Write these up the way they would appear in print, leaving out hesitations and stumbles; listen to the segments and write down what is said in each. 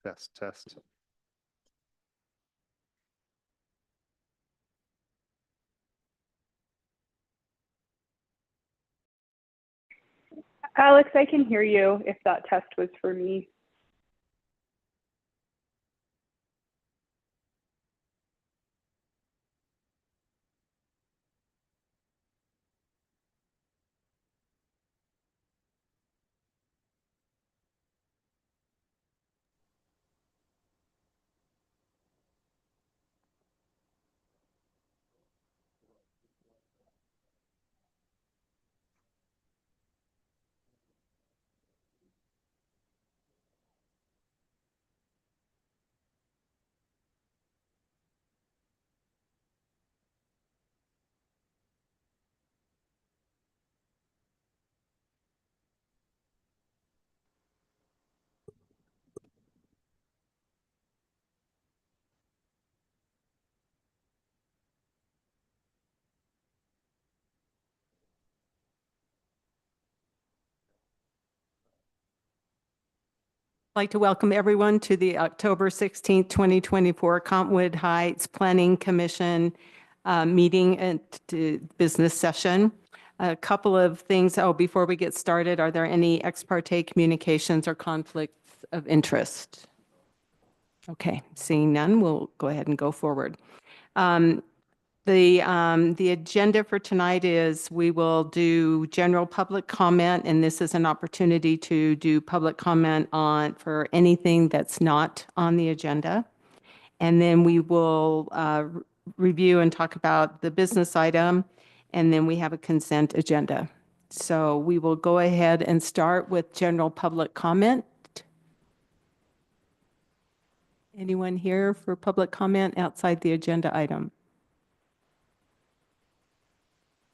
Test. Alex, I can hear you if that test was for me. I'd like to welcome everyone to the October 16th, 2024 Cottonwood Heights Planning Commission meeting and business session. A couple of things. Before we get started, are there any ex parte communications or conflicts of interest? Okay, seeing none, we'll go ahead and go forward. The agenda for tonight is we will do general public comment, and this is an opportunity to do public comment for anything that's not on the agenda. And then we will review and talk about the business item, and then we have a consent agenda. So we will go ahead and start with general public comment. Anyone here for public comment outside the agenda item?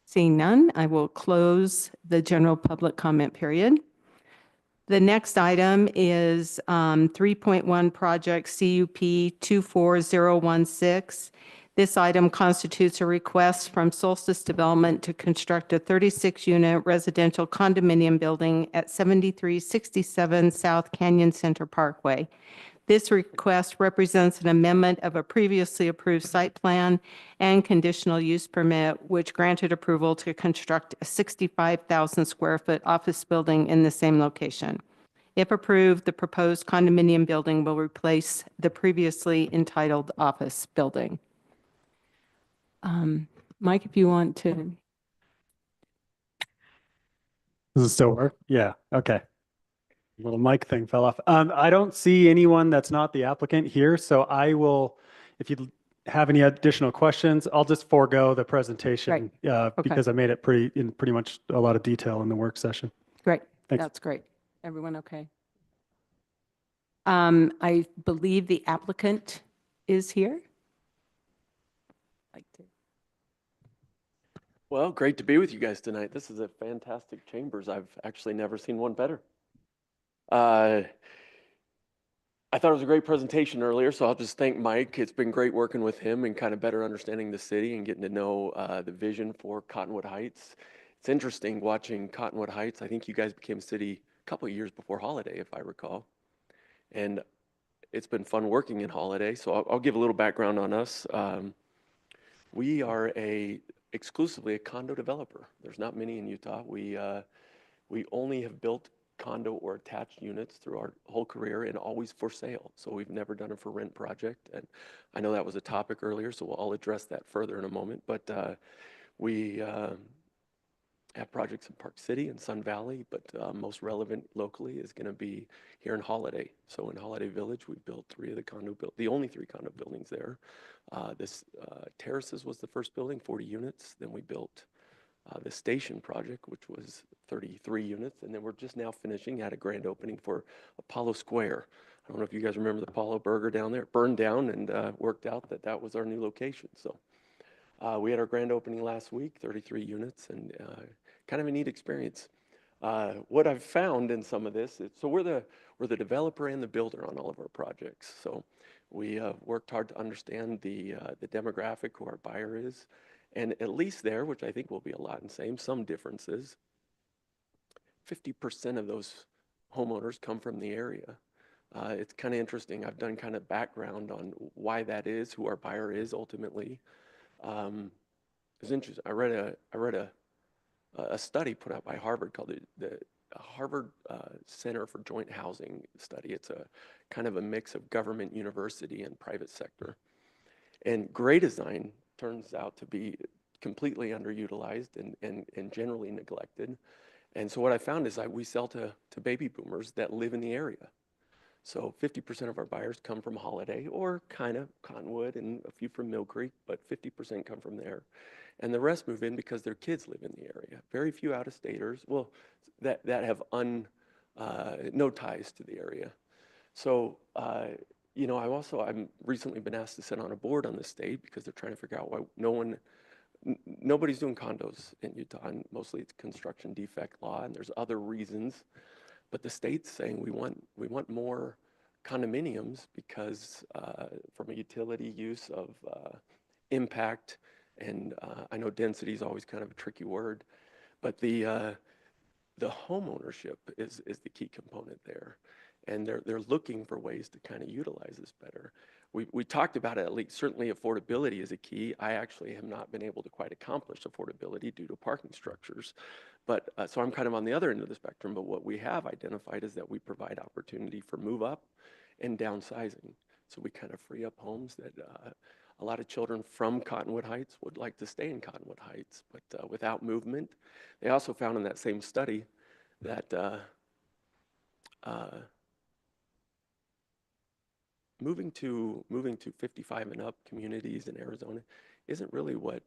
Seeing none, I will close the general public comment period. The next item is 3.1 project CUP 24016. This item constitutes a request from Solstice Development to construct a 36-unit residential condominium building at 7367 South Canyon Center Parkway. This request represents an amendment of a previously approved site plan and conditional use permit, which granted approval to construct a 65,000 square foot office building in the same location. If approved, the proposed condominium building will replace the previously entitled office building. Mike, if you want to. Does it still work? Yeah, okay. Little mic thing fell off. I don't see anyone that's not the applicant here, so I will, if you have any additional questions, I'll just forego the presentation because I made it pretty much a lot of detail in the work session. Great. Thanks. That's great. Everyone okay? I believe the applicant is here. Well, great to be with you guys tonight. This is a fantastic chambers. I've actually never seen one better. I thought it was a great presentation earlier, so I'll just thank Mike. It's been great working with him and kind of better understanding the city and getting to know the vision for Cottonwood Heights. It's interesting watching Cottonwood Heights. I think you guys became a city a couple of years before Holiday, if I recall. And it's been fun working in Holiday, so I'll give a little background on us. We are exclusively a condo developer. There's not many in Utah. We only have built condo or attached units through our whole career and always for sale. So we've never done a for rent project. And I know that was a topic earlier, so I'll address that further in a moment. But we have projects in Park City and Sun Valley, but most relevant locally is going to be here in Holiday. So in Holiday Village, we built the only three condo buildings there. This Terraces was the first building, 40 units. Then we built the Station project, which was 33 units. And then we're just now finishing at a grand opening for Apollo Square. I don't know if you guys remember the Apollo Burger down there. It burned down and worked out that was our new location. So we had our grand opening last week, 33 units, and kind of a neat experience. What I've found in some of this is, so we're the developer and the builder on all of our projects. So we worked hard to understand the demographic, who our buyer is. And at least there, which I think will be a lot in some differences, 50% of those homeowners come from the area. It's kind of interesting. I've done kind of background on why that is, who our buyer is ultimately. It's interesting. I read a study put out by Harvard called the Harvard Center for Joint Housing Study. It's a kind of a mix of government, university, and private sector. And gray design turns out to be completely underutilized and generally neglected. And so what I found is that we sell to baby boomers that live in the area. So 50% of our buyers come from Holiday or kind of Cottonwood and a few from Mill Creek, but 50% come from there. And the rest move in because their kids live in the area. Very few out-of-staters, well, that have no ties to the area. So, you know, I'm recently been asked to sit on a board on the state because they're trying to figure out why nobody's doing condos in Utah, and mostly it's construction defect law, and there's other reasons. But the state's saying we want more condominiums because from a utility use of impact, and I know density is always kind of a tricky word, but the home ownership is the key component there, and they're looking for ways to kind of utilize this better. We talked about it, at least certainly affordability is a key. I actually have not been able to quite accomplish affordability due to parking structures. But so I'm kind of on the other end of the spectrum, but what we have identified is that we provide opportunity for move up and downsizing. So we kind of free up homes that a lot of children from Cottonwood Heights would like to stay in Cottonwood Heights, but without movement. They also found in that same study that moving to 55 and up communities in Arizona isn't really what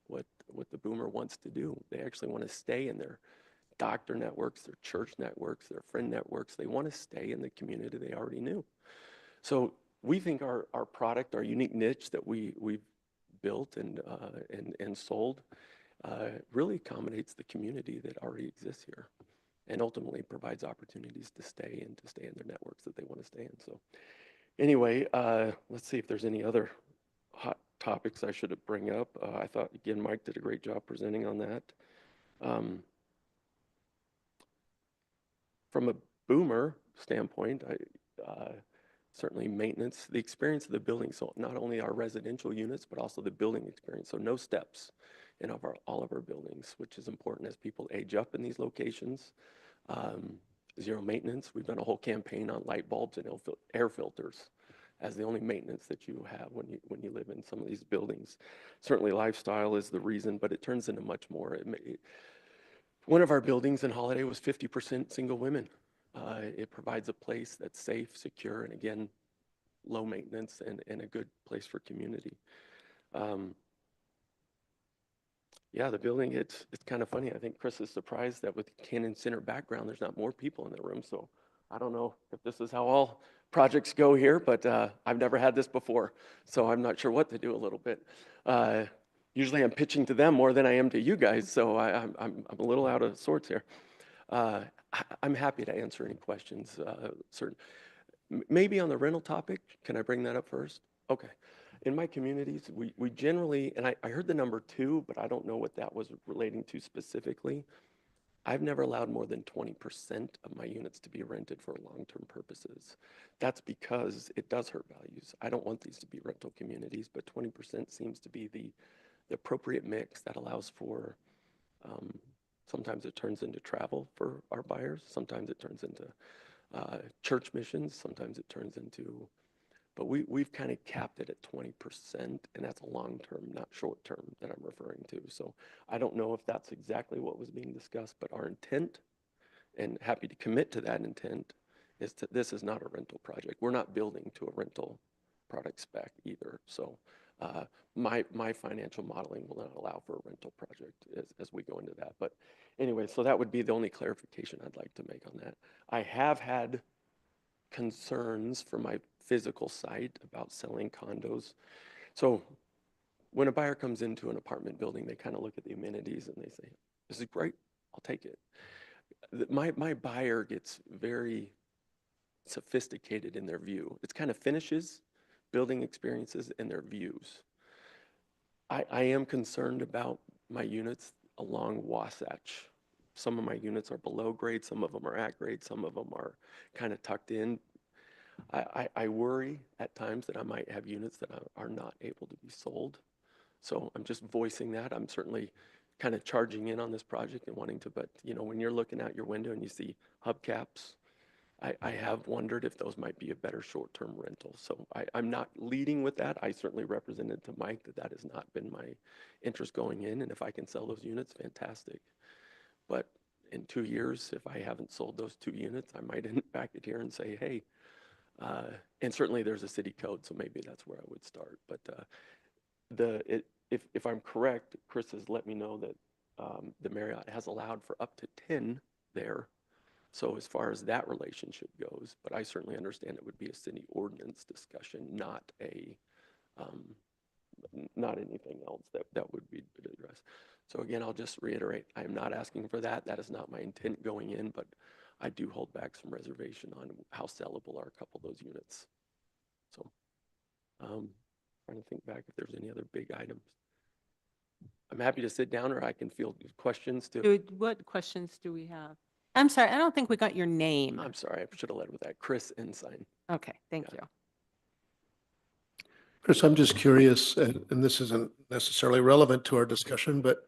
the boomer wants to do. They actually want to stay in their doctor networks, their church networks, their friend networks. They want to stay in the community they already knew. So we think our product, our unique niche that we've built and sold really accommodates the community that already exists here, and ultimately provides opportunities to stay in their networks that they want to stay in. So anyway, let's see if there's any other hot topics I should bring up. I thought, again, Mike did a great job presenting on that. From a boomer standpoint, certainly maintenance, the experience of the building, so not only our residential units, but also the building experience. So no steps in all of our buildings, which is important as people age up in these locations. Zero maintenance. We've done a whole campaign on light bulbs and air filters as the only maintenance that you have when you live in some of these buildings. Certainly lifestyle is the reason, but it turns into much more. One of our buildings in Holiday was 50% single women. It provides a place that's safe, secure, and again, low maintenance and a good place for community. Yeah, the building, it's kind of funny. I think Chris is surprised that with Cannon Center background, there's not more people in the room. So I don't know if this is how all projects go here, but I've never had this before. So I'm not sure what to do a little bit. Usually I'm pitching to them more than I am to you guys. So I'm a little out of sorts here. I'm happy to answer any questions. Maybe on the rental topic, can I bring that up first? Okay. In my communities, we generally, and I heard the number 2, but I don't know what that was relating to specifically. I've never allowed more than 20% of my units to be rented for long-term purposes. That's because it does hurt values. I don't want these to be rental communities, but 20% seems to be the appropriate mix that allows for, sometimes it turns into travel for our buyers. Sometimes it turns into church missions. Sometimes it turns into, but we've kind of capped it at 20%, and that's a long-term, not short-term that I'm referring to. So I don't know if that's exactly what was being discussed, but our intent, and happy to commit to that intent, is that this is not a rental project. We're not building to a rental product spec either. So my financial modeling will not allow for a rental project as we go into that. But anyway, so that would be the only clarification I'd like to make on that. I have had concerns for my physical site about selling condos. So when a buyer comes into an apartment building, they kind of look at the amenities and they say, this is great, I'll take it. My buyer gets very sophisticated in their view. It's kind of finishes, building experiences, and their views. I am concerned about my units along Wasatch. Some of my units are below grade, some of them are at grade, some of them are kind of tucked in. I worry at times that I might have units that are not able to be sold. So I'm just voicing that. I'm certainly kind of charging in on this project and wanting to, but you know, when you're looking out your window and you see hubcaps, I have wondered if those might be a better short-term rental. So I'm not leading with that. I certainly represented to Mike that has not been my interest going in. And if I can sell those units, fantastic. But in 2 years, if I haven't sold those 2 units, I might end back at here and say, hey, and certainly there's a city code, so maybe that's where I would start. But if I'm correct, Chris has let me know that the Marriott has allowed for up to 10 there. So as far as that relationship goes, but I certainly understand it would be a city ordinance discussion, not not anything else that would be addressed. So again, I'll just reiterate, I am not asking for that. That is not my intent going in, but I do hold back some reservation on how sellable are a couple of those units. So trying to think back if there's any other big items. I'm happy to sit down, or I can field questions too. What questions do we have? I'm sorry, I don't think we got your name. I'm sorry, I should have led with that. Chris Ensign. Okay, thank Yeah. you. Chris, I'm just curious, and this isn't necessarily relevant to our discussion, but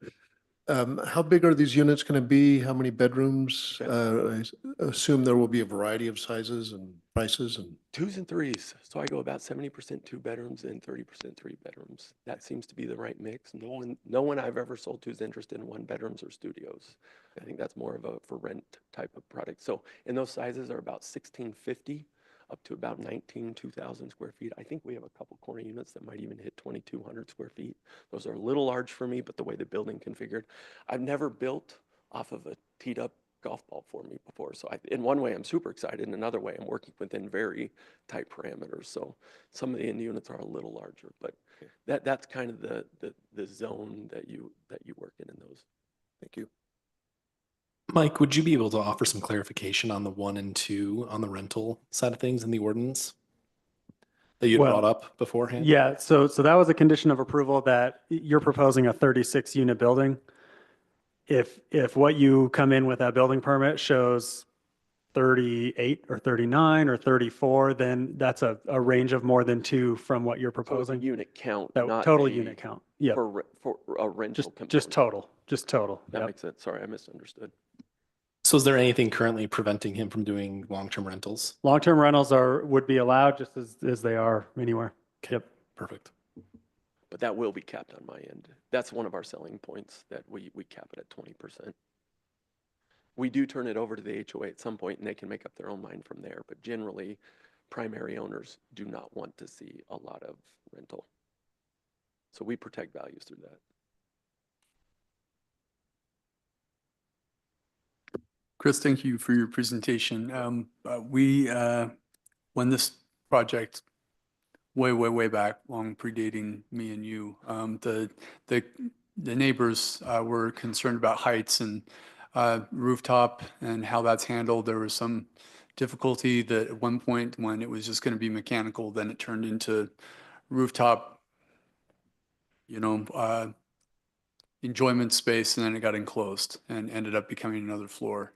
how big are these units going to be? How many bedrooms? I assume there will be a variety of sizes and prices and. 2s and 3s. So I go about 70% 2 bedrooms and 30% 3 bedrooms. That seems to be the right mix. No one I've ever sold to is interested in 1 bedrooms or studios. I think that's more of a for rent type of product. So, and those sizes are about 1650 up to about 2,000 square feet. I think we have a couple corner units that might even hit 2,200 square feet. Those are a little large for me, but the way the building configured, I've never built off of a teed up golf ball for me before. So in one way, I'm super excited. In another way, I'm working within very tight parameters. So some of the end units are a little larger, but that's kind of the zone that you work in those. Thank you. Mike, would you be able to offer some clarification on the 1 and 2 on the rental side of things in the ordinance that you Well, brought up beforehand? Yeah, so that was a condition of approval that you're proposing a 36 unit building. If what you come in with that building permit shows 38 or 39 or 34, then that's a range of more than 2 from what you're So it's a proposing. unit count, That not total a- unit count. Yeah, for a rental just component. total. That Yep. makes sense. Sorry, I misunderstood. So is there anything currently preventing him from doing long-term rentals? Long-term rentals would be allowed just as they are anywhere. Yep. Perfect. But that will be capped on my end. That's one of our selling points, that we cap it at 20%. We do turn it over to the HOA at some point and they can make up their own mind from there. But generally, primary owners do not want to see a lot of rental. So we protect values through that. Chris, thank you for your presentation. When this project, way back, long predating me and you, the neighbors were concerned about heights and rooftop and how that's handled. There was some difficulty that at one point when it was just going to be mechanical, then it turned into rooftop, enjoyment space, and then it got enclosed and ended up becoming another floor.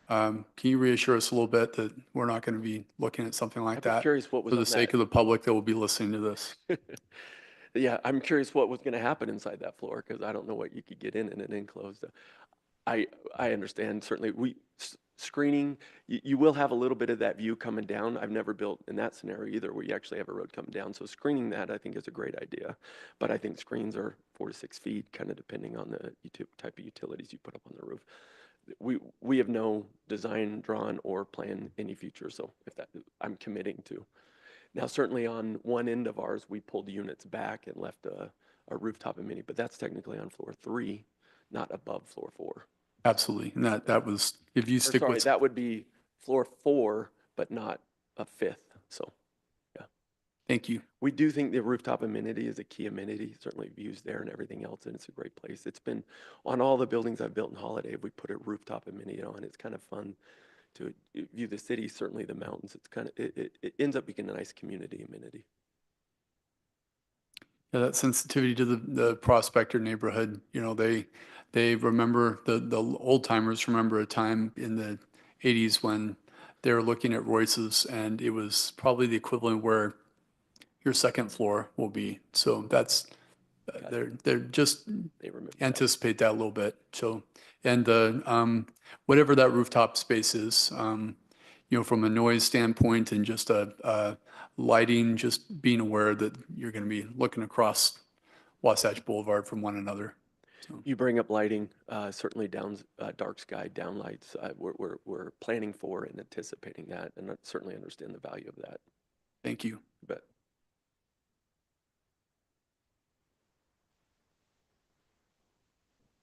Can you reassure us a little bit that we're not going to be looking at something like I'm that curious what was for the on sake that. of the public that will be listening to this? Yeah, I'm curious what was going to happen inside that floor because I don't know what you could get in an enclosed. I understand certainly screening, you will have a little bit of that view coming down. I've never built in that scenario either where you actually have a road coming down. So screening that I think is a great idea. But I think screens are 4 to 6 feet kind of depending on the type of utilities you put up on the roof. We have no design drawn or plan any future. So if that I'm committing to. Now, certainly on one end of ours, we pulled units back and left a rooftop amenity, but that's technically on floor 3, not above floor 4. Absolutely. And that was, if you Or stick sorry, with, that would be floor 4, but not a 5th. So thank you. we do think the rooftop amenity is a key amenity, certainly views there and everything else, and it's a great place. It's been on all the buildings I've built in Holiday, we put a rooftop amenity on. It's kind of fun to view the city, certainly the mountains. It's kind of, it ends up being a nice community amenity. Yeah, that sensitivity to the Prospector neighborhood, they remember, the old timers remember a time in the 80s when they were looking at Royce's, and it was probably the equivalent where your second floor will be. So that's, they're just They remember that. anticipate that a little bit. So, and the, whatever that rooftop space is, you know, from a noise standpoint and just a lighting, just being aware that you're going to be looking across Wasatch Boulevard from one another. You bring up lighting, certainly dark sky downlights. We're planning for and anticipating that, and I certainly understand the value of that. Thank you. But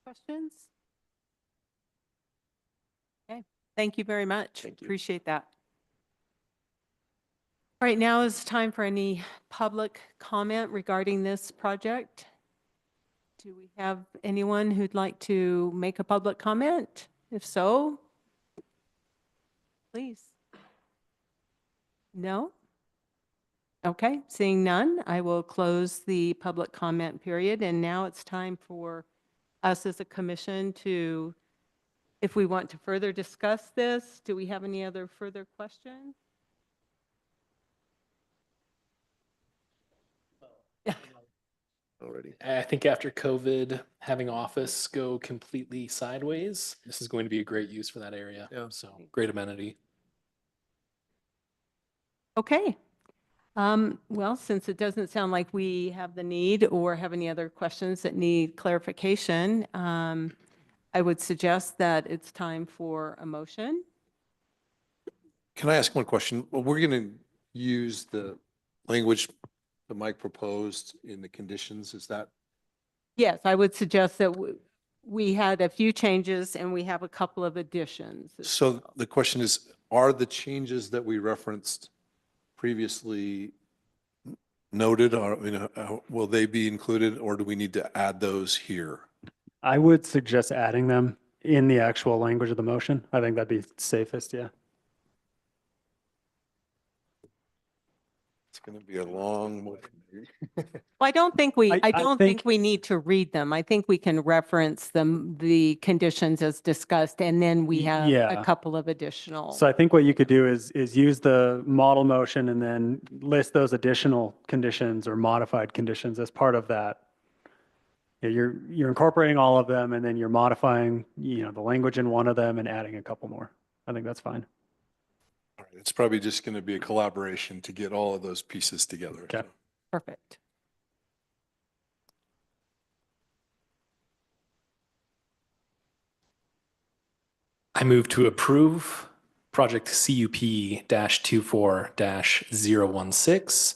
Questions? Okay, thank you very much. Thank you. Appreciate that. All right, now is time for any public comment regarding this project. Do we have anyone who'd like to make a public comment? If so, please. No? Okay, seeing none, I will close the public comment period, and now it's time for us as a commission to, if we want to further discuss this, do we have any other further questions? Already. I think after COVID, having office go completely sideways, this is going to be a great use for that area. Yeah. So great amenity. Okay. Well, since it doesn't sound like we have the need or have any other questions that need clarification, I would suggest that it's time for a motion. Can I ask one question? Well, we're going to use the language that Mike proposed in the conditions. Is that, Yes, I would suggest that we had a few changes and we have a couple of additions. so the question is, are the changes that we referenced previously noted, or, you know, will they be included, or do we need to add those here? I would suggest adding them in the actual language of the motion. I think that'd be safest, yeah. It's going to be a long motion. Well, I don't think I don't think- think we need to read them. I think we can reference them, the conditions as discussed, and then we have Yeah. a couple of additional. So I think what you could do is use the model motion and then list those additional conditions or modified conditions as part of that. Yeah, you're incorporating all of them and then you're modifying, you know, the language in one of them and adding a couple more. I think that's fine. All right, it's probably just going to be a collaboration to get all of those pieces together. Okay. So. Perfect. I move to approve project CUP-24-016,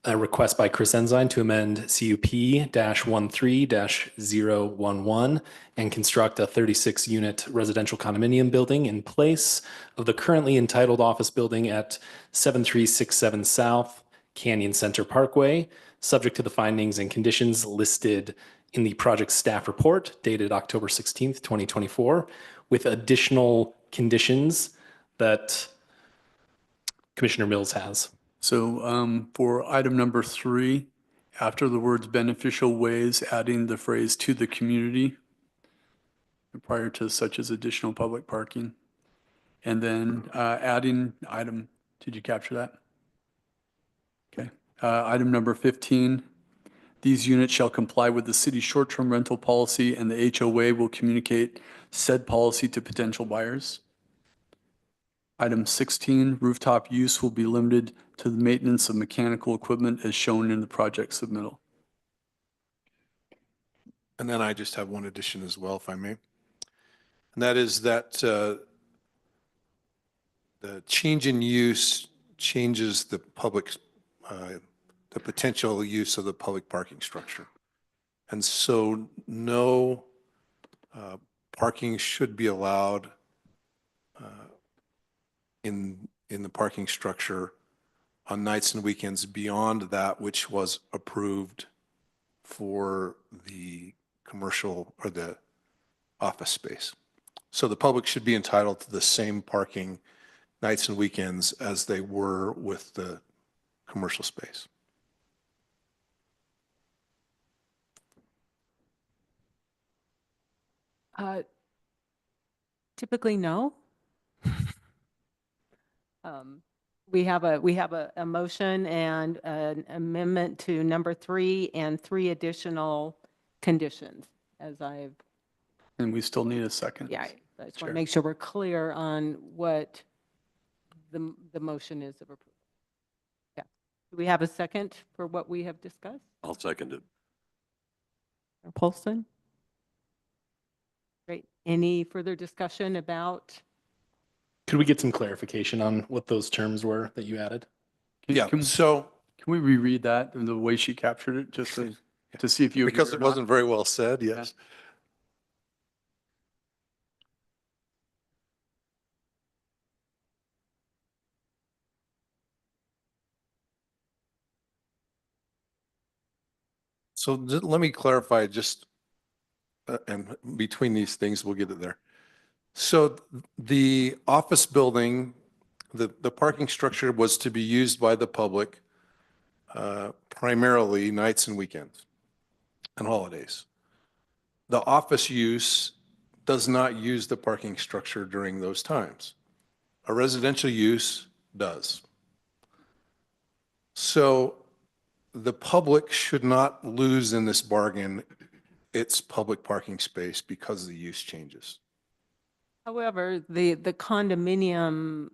a request by Chris Ensign to amend CUP-13-011 and construct a 36-unit residential condominium building in place of the currently entitled office building at 7367 South Canyon Center Parkway, subject to the findings and conditions listed in the project staff report dated October 16th, 2024, with additional conditions that Commissioner Mills has. So for item number 3, after the words beneficial ways, adding the phrase to the community prior to such as additional public parking. And then adding item, did you capture that? Okay. Item number 15, these units shall comply with the city's short-term rental policy and the HOA will communicate said policy to potential buyers. Item 16, rooftop use will be limited to the maintenance of mechanical equipment as shown in the project submittal. And then I just have one addition as well, if I may. And that is that the change in use changes the public, the potential use of the public parking structure. And so no parking should be allowed in the parking structure on nights and weekends beyond that which was approved for the commercial or the office space. So the public should be entitled to the same parking nights and weekends as they were with the commercial space. Typically, no. We have a motion and an amendment to number 3 and 3 additional conditions, as I've, And we still need a second. yeah, I just want Sure. to make sure we're clear on what the motion is of approval. Yeah. Do we have a second for what we have discussed? I'll second it. Paulson? Great. Any further discussion about? Could we get some clarification on what those terms were that you added? Yeah, Can so we reread that and the way she captured it, just to see if you agree because or it not? wasn't very well said, yes. So let me clarify just, and between these things, we'll get it there. So the office building, the parking structure was to be used by the public primarily nights and weekends and holidays. The office use does not use the parking structure during those times. A residential use does. So the public should not lose in this bargain its public parking space because the use changes. However, the condominium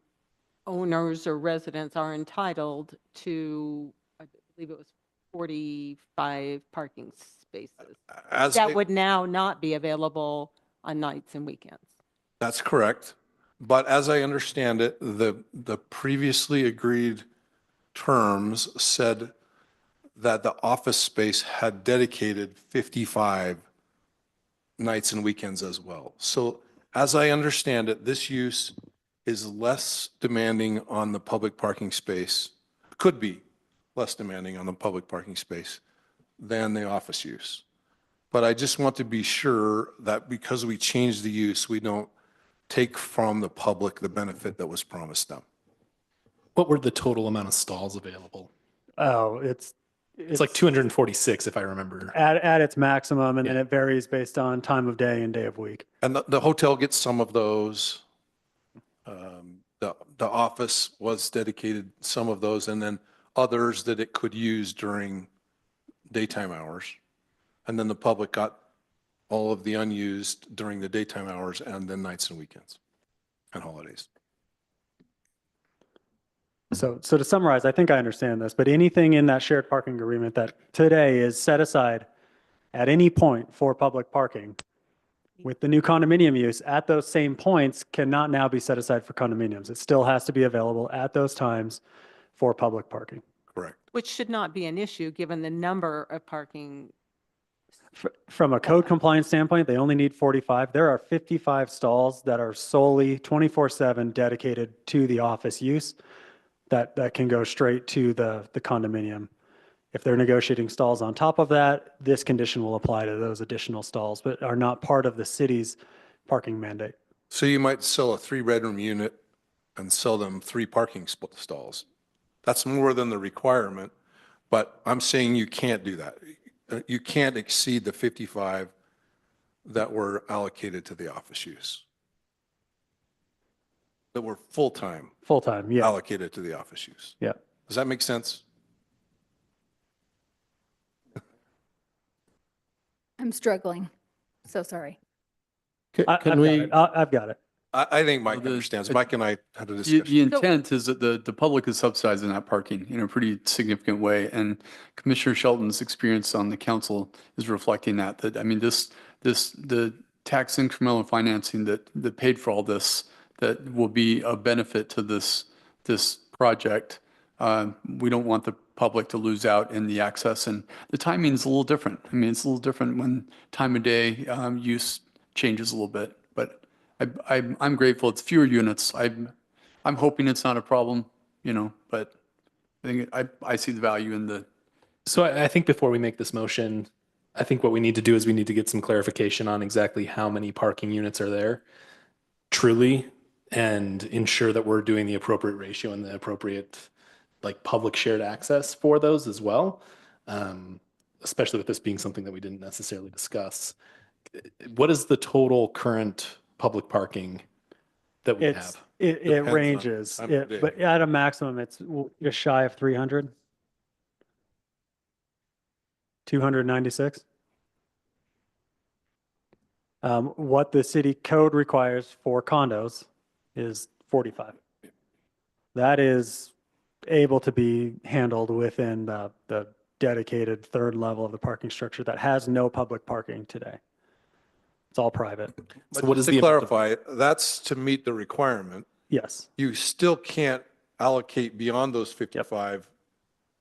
owners or residents are entitled to, I believe it was 45 parking spaces. As That they- would now not be available on nights and weekends. That's correct. But as I understand it, the previously agreed terms said that the office space had dedicated 55 nights and weekends as well. So as I understand it, this use is less demanding on the public parking space, could be less demanding on the public parking space than the office use. But I just want to be sure that because we changed the use, we don't take from the public the benefit that was promised them. What were the total amount of stalls available? Oh, It's like 246, if I remember. at its maximum, and then Yeah. it varies based on time of day and day of week. And the hotel gets some of those. The office was dedicated some of those, and then others that it could use during daytime hours. And then the public got all of the unused during the daytime hours and then nights and weekends and holidays. So to summarize, I think I understand this, but anything in that shared parking agreement that today is set aside at any point for public parking with the new condominium use at those same points cannot now be set aside for condominiums. It still has to be available at those times for public parking. Correct. Which should not be an issue, given the number of parking. From a code compliance standpoint, they only need 45. There are 55 stalls that are solely 24/7 dedicated to the office use that can go straight to the condominium. If they're negotiating stalls on top of that, this condition will apply to those additional stalls, but are not part of the city's parking mandate. So you might sell a 3-bedroom unit and sell them 3 parking stalls. That's more than the requirement, but I'm saying you can't do that. You can't exceed the 55 that were allocated to the office use. That were full-time Full-time, yeah, allocated to the office use. yeah. Does that make sense? I'm struggling. So sorry. I've Can got we, it. I've got it. I think Mike Well, the- understands. Mike and I had a The discussion. intent is that the public is subsidizing that parking in a pretty significant way. And Commissioner Shelton's experience on the council is reflecting that, I mean, the tax incremental financing that paid for all this, that will be a benefit to this project. We don't want the public to lose out in the access, and the timing is a little different. I mean, it's a little different when time of day use changes a little bit, but I'm grateful. It's fewer units. I'm hoping it's not a problem, but I think I see the value in the. So I think before we make this motion, I think what we need to do is we need to get some clarification on exactly how many parking units are there truly, and ensure that we're doing the appropriate ratio and the appropriate public shared access for those as well. Especially with this being something that we didn't necessarily discuss. What is the total current public parking that we It's have? It Depends on ranges, time of day. but at a maximum, it's just shy of 300. 296. What the city code requires for condos is 45. That is able to be handled within the dedicated third level of the parking structure that has no public parking today. It's all private. So But what just is to the amount of- clarify, that's to meet the requirement. Yes. You still can't allocate beyond those 55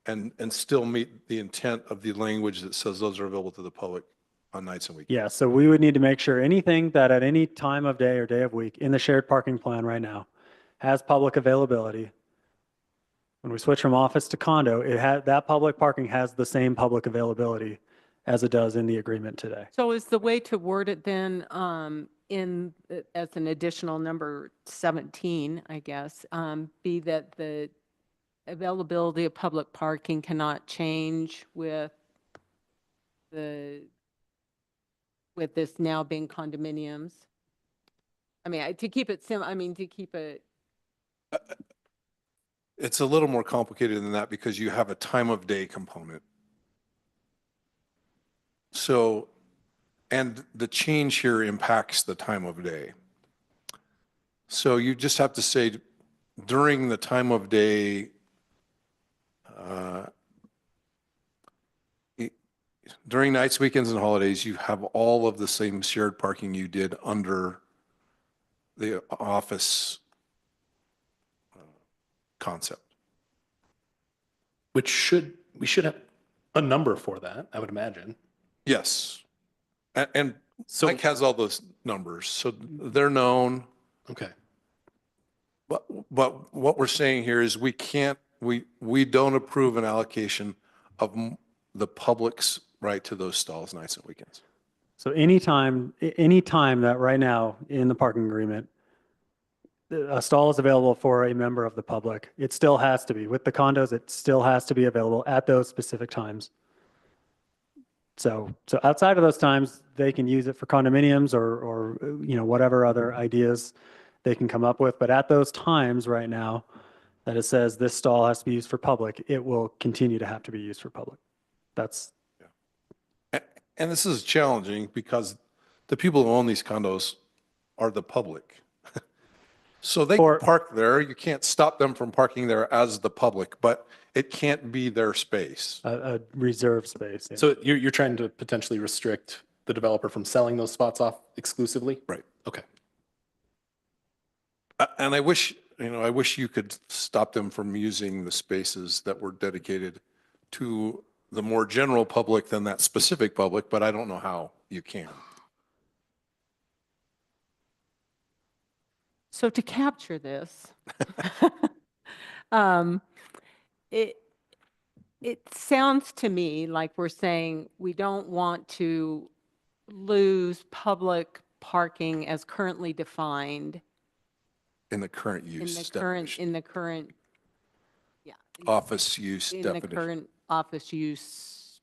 and still meet the intent of the language that says those are available to the public on nights and weekends. Yeah, so we would need to make sure anything that at any time of day or day of week in the shared parking plan right now has public availability. When we switch from office to condo, that public parking has the same public availability as it does in the agreement today. So is the way to word it then, as an additional number 17, I guess, be that the availability of public parking cannot change with this now being condominiums? I mean, to keep it to keep it, It's a little more complicated than that because you have a time of day component. So, and the change here impacts the time of day. So you just have to say during the time of day, during nights, weekends, and holidays, you have all of the same shared parking you did under the office concept. we should have a number for that, I would imagine. Yes. And So, Mike has all those numbers, so they're known. okay. But what we're saying here is we don't approve an allocation of the public's right to those stalls nights and weekends. So anytime that right now in the parking agreement, a stall is available for a member of the public, it still has to be. With the condos, it still has to be available at those specific times. So outside of those times, they can use it for condominiums or whatever other ideas they can come up with. But at those times right now that it says this stall has to be used for public, it will continue to have to be used for public. That's And this is challenging because the people who own these condos are the public. So they can park there. You can't stop them from parking there as the public, but it can't be their space. a reserved space. Yeah. So you're trying to potentially restrict the developer from selling those spots off exclusively? Right. Okay. And I wish you could stop them from using the spaces that were dedicated to the more general public than that specific public, but I don't know how you can. so to capture this, it sounds to me like we're saying we don't want to lose public parking as currently defined In the current use definition, in the current, yeah. office use In the definition. current office use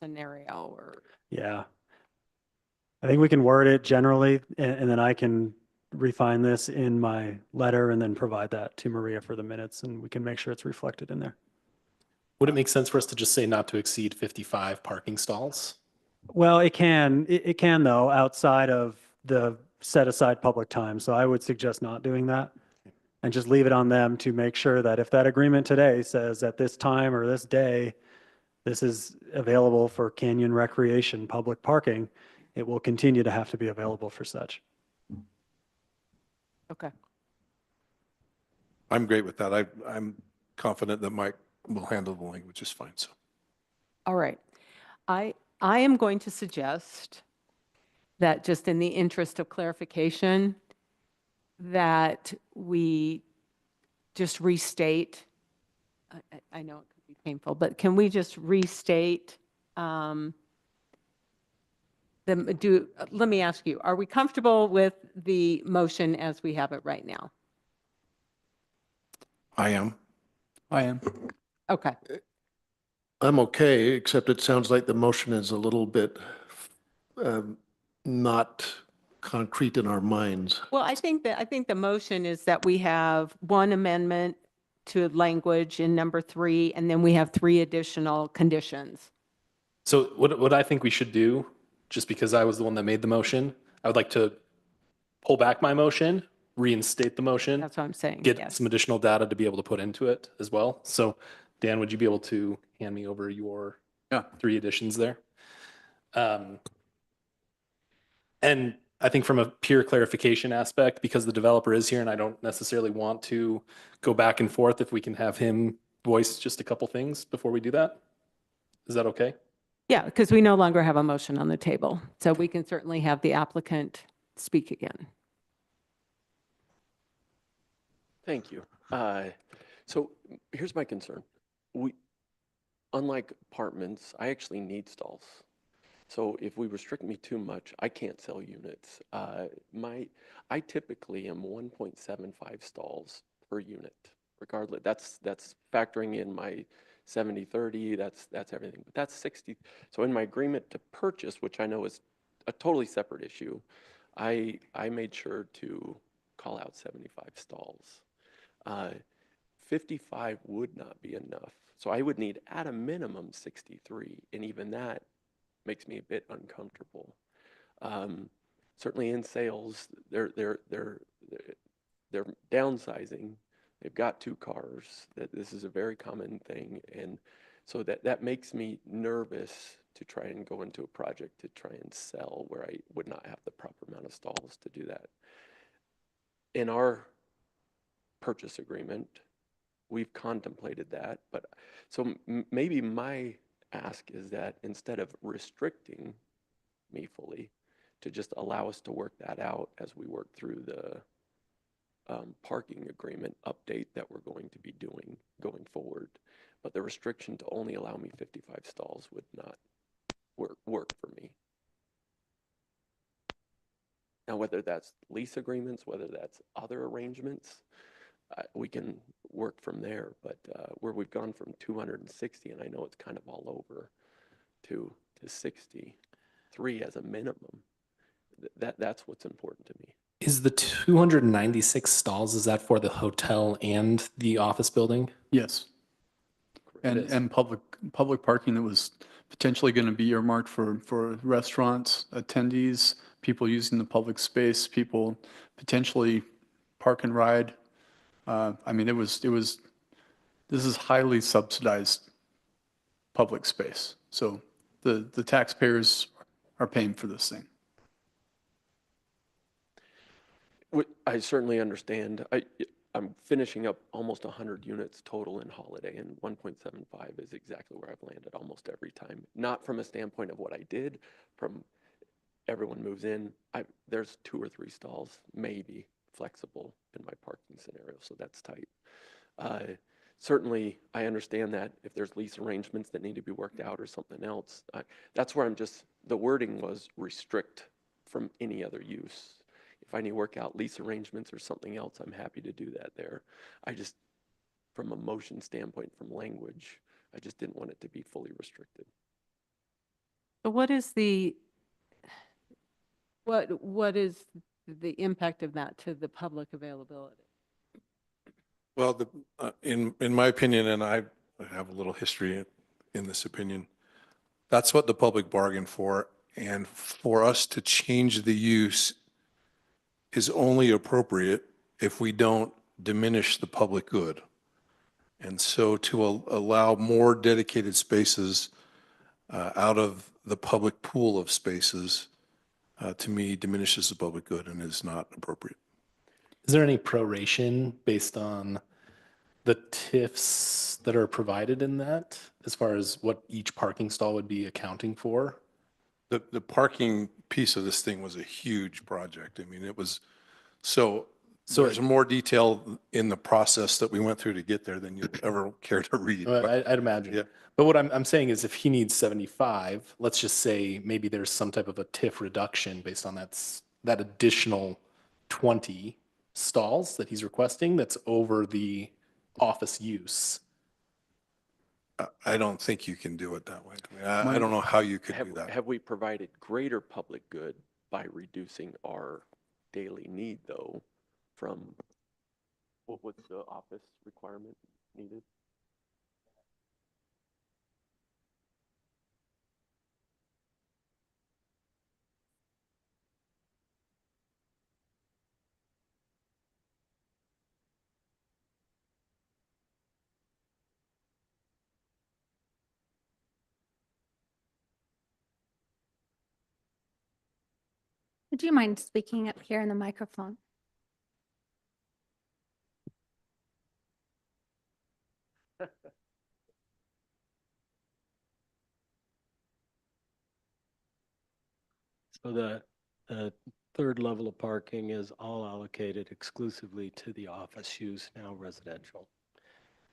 scenario or. Yeah. I think we can word it generally, and then I can refine this in my letter and then provide that to Maria for the minutes, and we can make sure it's reflected in there. Would it make sense for us to just say not to exceed 55 parking stalls? Well, it can though, outside of the set aside public time. So I would suggest not doing that and just leave it on them to make sure that if that agreement today says at this time or this day, this is available for Canyon Recreation public parking, it will continue to have to be available for such. Okay. I'm great with that. I'm confident that Mike will handle the language just fine, so. All right. I am going to suggest that just in the interest of clarification, that we just restate, I know it could be painful, but can we just restate let me ask you, are we comfortable with the motion as we have it right now? I am. Okay. I'm okay, except it sounds like the motion is a little bit not concrete in our minds. Well, I think the motion is that we have one amendment to language in number 3, and then we have 3 additional conditions. So what I think we should do, just because I was the one that made the motion, I would like to pull back my motion, reinstate the motion, That's what I'm saying. get Yes. some additional data to be able to put into it as well. So Dan, would you be able to hand me over your Yeah. 3 additions there? And I think from a pure clarification aspect, because the developer is here and I don't necessarily want to go back and forth, if we can have him voice just a couple things before we do that. Is that okay? Yeah, because we no longer have a motion on the table. So we can certainly have the applicant speak again. Thank you. So here's my concern. Unlike apartments, I actually need stalls. So if we restrict me too much, I can't sell units. I typically am 1.75 stalls per unit, regardless. That's factoring in my 70-30, that's everything. But that's 60. So in my agreement to purchase, which I know is a totally separate issue, I made sure to call out 75 stalls. 55 would not be enough. So I would need at a minimum 63, and even that makes me a bit uncomfortable. Certainly in sales, they're downsizing. They've got 2 cars. This is a very common thing, and so that makes me nervous to try and go into a project to try and sell where I would not have the proper amount of stalls to do that. In our purchase agreement, we've contemplated that, but so maybe my ask is that instead of restricting me fully, to just allow us to work that out as we work through the parking agreement update that we're going to be doing going forward. But the restriction to only allow me 55 stalls would not work for me. Now, whether that's lease agreements, whether that's other arrangements, we can work from there. But where we've gone from 260, and I know it's kind of all over, to 63 as a minimum, that's what's important to me. Is the 296 stalls, is that for the hotel and the office building? Yes. It is. And public parking that was potentially going to be earmarked for restaurants, attendees, people using the public space, people potentially park and ride. I mean, this is highly subsidized public space. So the taxpayers are paying for this thing. I certainly understand. I'm finishing up almost 100 units total in Holiday, and 1.75 is exactly where I've landed almost every time. Not from a standpoint of what I did, from everyone moves in, there's 2 or 3 stalls, maybe flexible in my parking scenario, so that's tight. Certainly, I understand that if there's lease arrangements that need to be worked out or something else, that's where the wording was restrict from any other use. If I need to work out lease arrangements or something else, I'm happy to do that there. I just, from a motion standpoint, from language, I just didn't want it to be fully restricted. So what is the impact of that to the public availability? Well, in my opinion, and I have a little history in this opinion, that's what the public bargained for. And for us to change the use is only appropriate if we don't diminish the public good. And so to allow more dedicated spaces out of the public pool of spaces, to me, diminishes the public good and is not appropriate. Is there any proration based on the TIFs that are provided in that, as far as what each parking stall would be accounting for? The parking piece of this thing was a huge project. I mean, it was, so there's more detail in the process that we went through to get there than you'd ever care to read. I'd imagine. Yeah. But what I'm saying is if he needs 75, let's just say maybe there's some type of a TIF reduction based on that additional 20 stalls that he's requesting that's over the office use. I don't think you can do it that way. I don't know how you could do that. Have we provided greater public good by reducing our daily need though from, what was the office requirement needed? Would you mind speaking up here in the microphone? So the third level of parking is all allocated exclusively to the office use, now residential.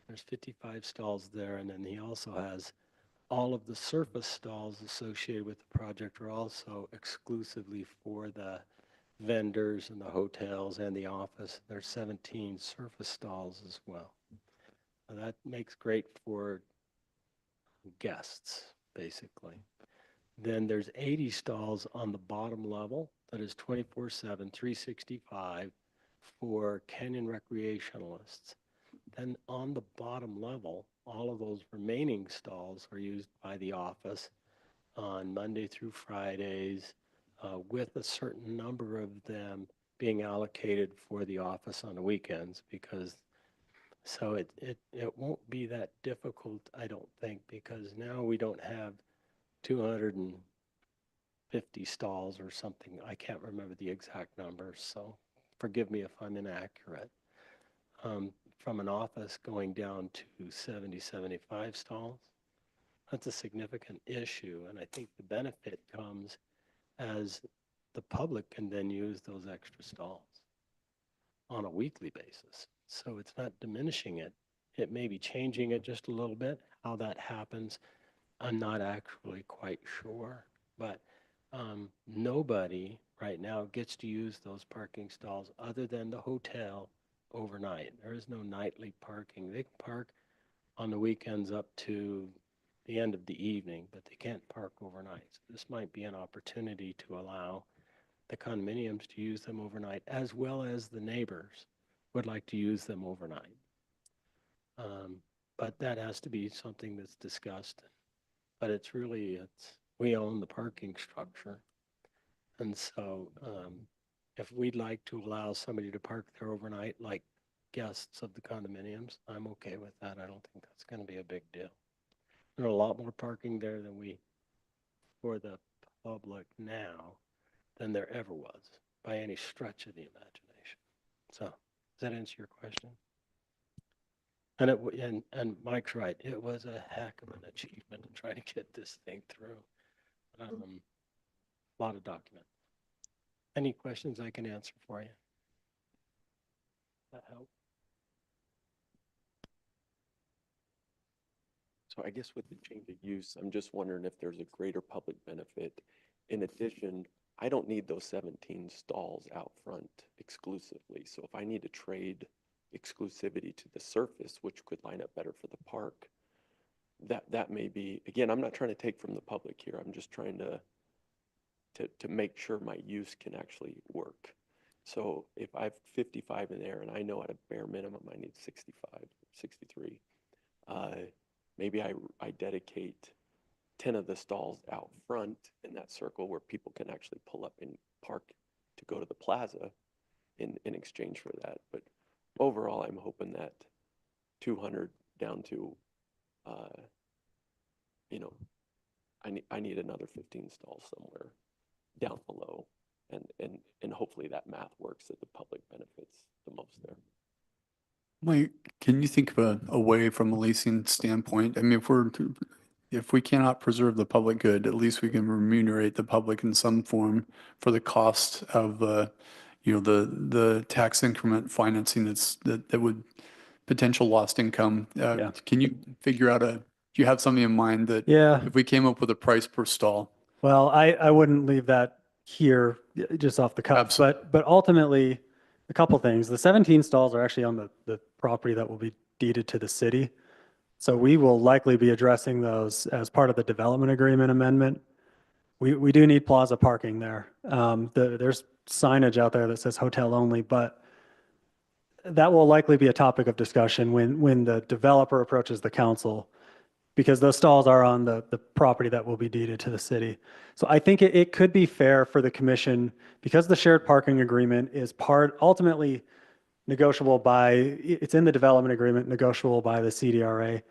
There's 55 stalls there, and then he also has all of the surface stalls associated with the project are also exclusively for the vendors and the hotels and the office. There's 17 surface stalls as well. And that makes great for guests, basically. Then there's 80 stalls on the bottom level that is 24/7, 365 for canyon recreationalists. Then on the bottom level, all of those remaining stalls are used by the office on Monday through Fridays, with a certain number of them being allocated for the office on the weekends, because so it won't be that difficult, I don't think, because now we don't have 250 stalls or something. I can't remember the exact numbers, so forgive me if I'm inaccurate. From an office going down to 70, 75 stalls, that's a significant issue. And I think the benefit comes as the public can then use those extra stalls on a weekly basis. So it's not diminishing it. It may be changing it just a little bit. How that happens, I'm not actually quite sure. But nobody right now gets to use those parking stalls other than the hotel overnight. There is no nightly parking. They can park on the weekends up to the end of the evening, but they can't park overnight. So this might be an opportunity to allow the condominiums to use them overnight, as well as the neighbors would like to use them overnight. But that has to be something that's discussed. But it's we own the parking structure. And so if we'd like to allow somebody to park there overnight, like guests of the condominiums, I'm okay with that. I don't think that's going to be a big deal. There's a lot more parking there for the public now than there ever was by any stretch of the imagination. So does that answer your question? And Mike's right. It was a heck of an achievement to try to get this thing through. A lot of documents. Any questions I can answer for you? That help? So I guess with the change of use, I'm just wondering if there's a greater public benefit. In addition, I don't need those 17 stalls out front exclusively. So if I need to trade exclusivity to the surface, which could line up better for the park, that may be, again, I'm not trying to take from the public here. I'm just trying to make sure my use can actually work. So if I have 55 in there and I know at a bare minimum I need 65, 63, maybe I dedicate 10 of the stalls out front in that circle where people can actually pull up and park to go to the plaza in exchange for that. But overall, I'm hoping that 200 down to, I need another 15 stalls somewhere down below. And hopefully that math works, that the public benefits the most there. Mike, can you think of a way from a leasing standpoint? I mean, if we cannot preserve the public good, at least we can remunerate the public in some form for the cost of the tax increment financing that would potential lost income. Yeah. Can you figure out do you have something in mind that Yeah. if we came up with a price per stall? Well, I wouldn't leave that here just off the cuff, Absolutely. but ultimately, a couple things. The 17 stalls are actually on the property that will be deeded to the city. So we will likely be addressing those as part of the development agreement amendment. We do need plaza parking there. There's signage out there that says hotel only, but that will likely be a topic of discussion when the developer approaches the council, because those stalls are on the property that will be deeded to the city. So I think it could be fair for the commission, because the shared parking agreement is ultimately negotiable it's in the development agreement, negotiable by the CDRA.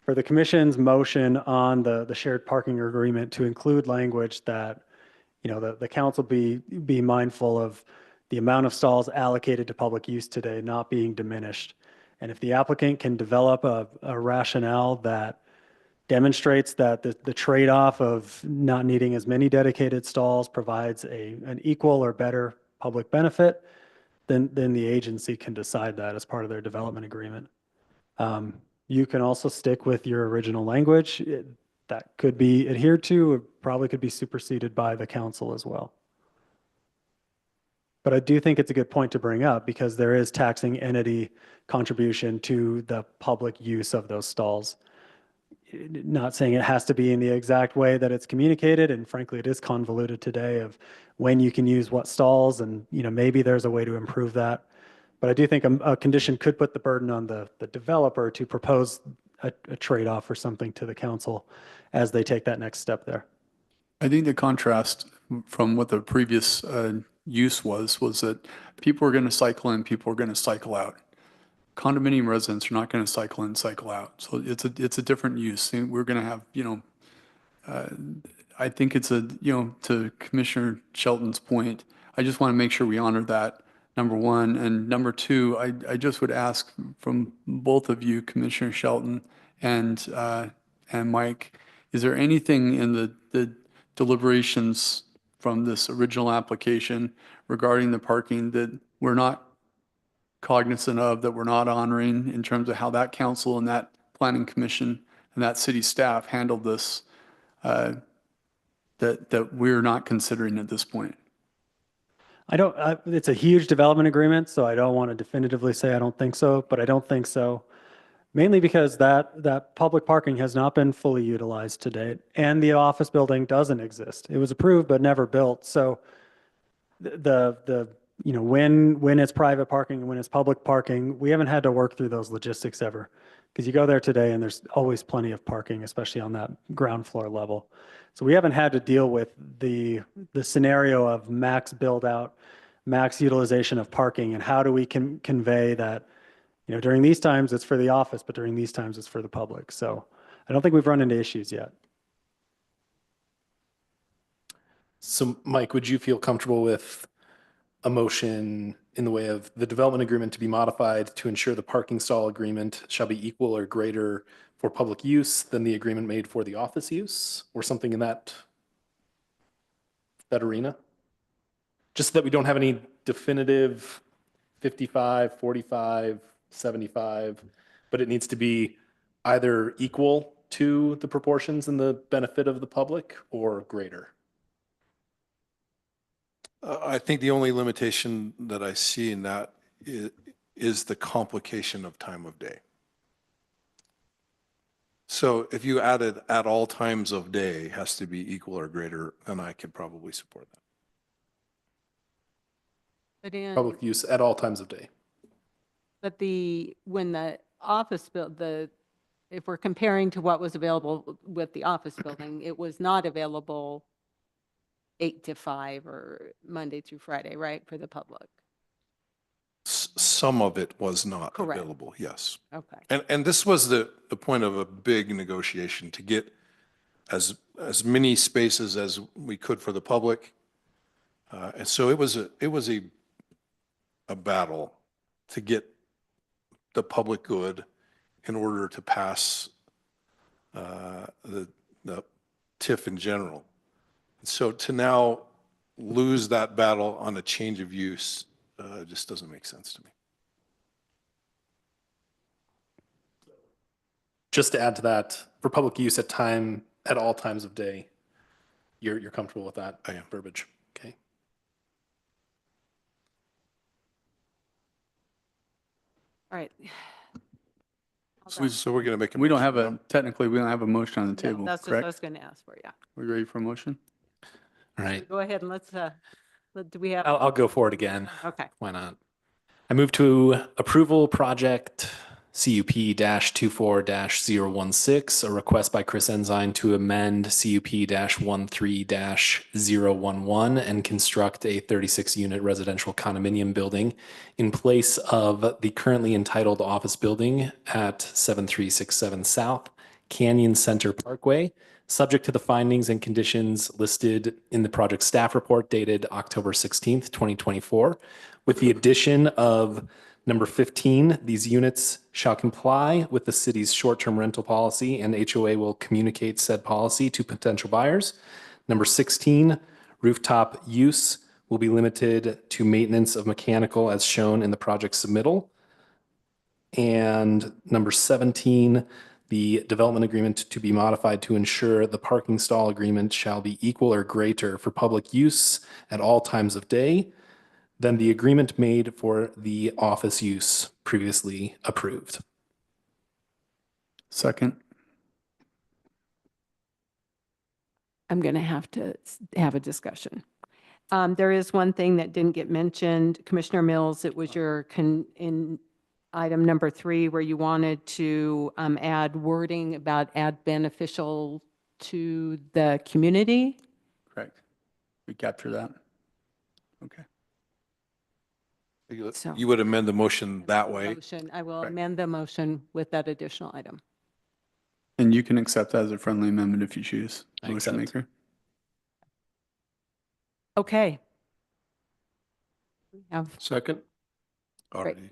For the commission's motion on the shared parking agreement to include language that, the council be mindful of the amount of stalls allocated to public use today not being diminished. And if the applicant can develop a rationale that demonstrates that the trade-off of not needing as many dedicated stalls provides an equal or better public benefit, then the agency can decide that as part of their development agreement. You can also stick with your original language. That could be adhered to, it probably could be superseded by the council as well. But I do think it's a good point to bring up, because there is taxing entity contribution to the public use of those stalls. Not saying it has to be in the exact way that it's communicated, and frankly, it is convoluted today of when you can use what stalls, and maybe there's a way to improve that. But I do think a condition could put the burden on the developer to propose a trade-off or something to the council as they take that next step there. I think the contrast from what the previous use was that people are going to cycle in, people are going to cycle out. Condominium residents are not going to cycle in, cycle out. So it's a different use. We're going to have, I think it's to Commissioner Shelton's point, I just want to make sure we honor that, number one. And number two, I just would ask from both of you, Commissioner Shelton and Mike, is there anything in the deliberations from this original application regarding the parking that we're not cognizant of, that we're not honoring in terms of how that council and that planning commission and that city staff handled this, that we're not considering at this point? It's a huge development agreement, so I don't want to definitively say I don't think so, but I don't think so. Mainly because that public parking has not been fully utilized to date, and the office building doesn't exist. It was approved but never built. So when it's private parking and when it's public parking, we haven't had to work through those logistics ever. Because you go there today and there's always plenty of parking, especially on that ground floor level. So we haven't had to deal with the scenario of max build out, max utilization of parking, and how do we convey that, during these times it's for the office, but during these times it's for the public. So I don't think we've run into issues yet. So Mike, would you feel comfortable with a motion in the way of the development agreement to be modified to ensure the parking stall agreement shall be equal or greater for public use than the agreement made for the office use, or something in that arena? Just so that we don't have any definitive 55, 45, 75, but it needs to be either equal to the proportions and the benefit of the public or greater. I think the only limitation that I see in that is the complication of time of day. So if you added at all times of day has to be equal or greater, then I could probably support that. But Public use at all times of day. But when the office if we're comparing to what was available with the office building, it was not available 8 to 5 or Monday through Friday, right, for the public? Some of it was not Correct. available, yes. Okay. And this was the point of a big negotiation to get as many spaces as we could for the public. And so it was a battle to get the public good in order to pass the TIF in general. So to now lose that battle on a change of use just doesn't make sense to me. Just to add to that, for public use at all times of day, you're comfortable with that? I am. Verbiage. Okay. All right. So we're going to make a We don't motion have now? technically we don't have a motion on the table, That's what I correct? was going to ask for, yeah. We ready for a motion? All right. Go ahead and do we have? I'll go for it again. Okay. Why not? I move to approval project CUP-24-016, a request by Chris Ensign to amend CUP-13-011 and construct a 36-unit residential condominium building in place of the currently entitled office building at 7367 South Canyon Center Parkway, subject to the findings and conditions listed in the project staff report dated October 16th, 2024, with the addition of number 15, these units shall comply with the city's short-term rental policy and HOA will communicate said policy to potential buyers. Number 16, rooftop use will be limited to maintenance of mechanical as shown in the project submittal. And number 17, the development agreement to be modified to ensure the parking stall agreement shall be equal or greater for public use at all times of day than the agreement made for the office use previously approved. Second. I'm going to have a discussion. There is one thing that didn't get mentioned. Commissioner Mills, it was your in item number 3 where you wanted to add wording about add beneficial to the community. Correct. We capture that. Okay. So- You would amend the motion that way. I will Correct. amend the motion with that additional item. And you can accept that as a friendly amendment if you choose, I motion accept. maker. Okay. We have Second? Already.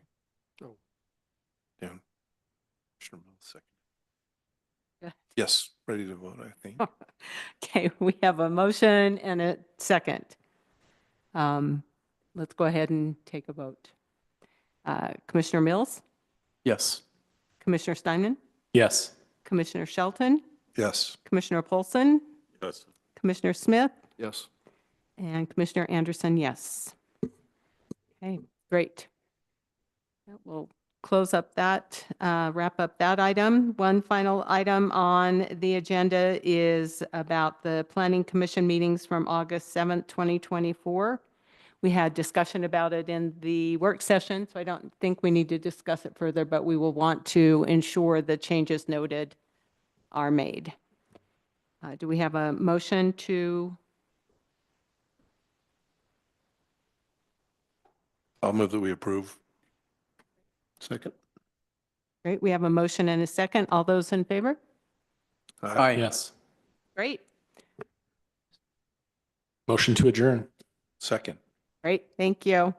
Oh. Yeah. Commissioner Mills, second. Yeah. Yes, ready to vote, I think. Okay, we have a motion and a second. Let's go ahead and take a vote. Commissioner Mills, Yes. Commissioner Steinman, Yes. Commissioner Shelton, Yes. Commissioner Polson, Yes. Commissioner Smith, Yes. and Commissioner Anderson, yes. Okay, great. That will close up that, wrap up that item. One final item on the agenda is about the Planning Commission meetings from August 7th, 2024. We had discussion about it in the work session, so I don't think we need to discuss it further, but we will want to ensure the changes noted are made. Do we have a motion to? I'll move that we approve. Second? Great, we have a motion and a second. All those in favor? Aye. Yes. Great, Motion to adjourn. Second. great, thank you.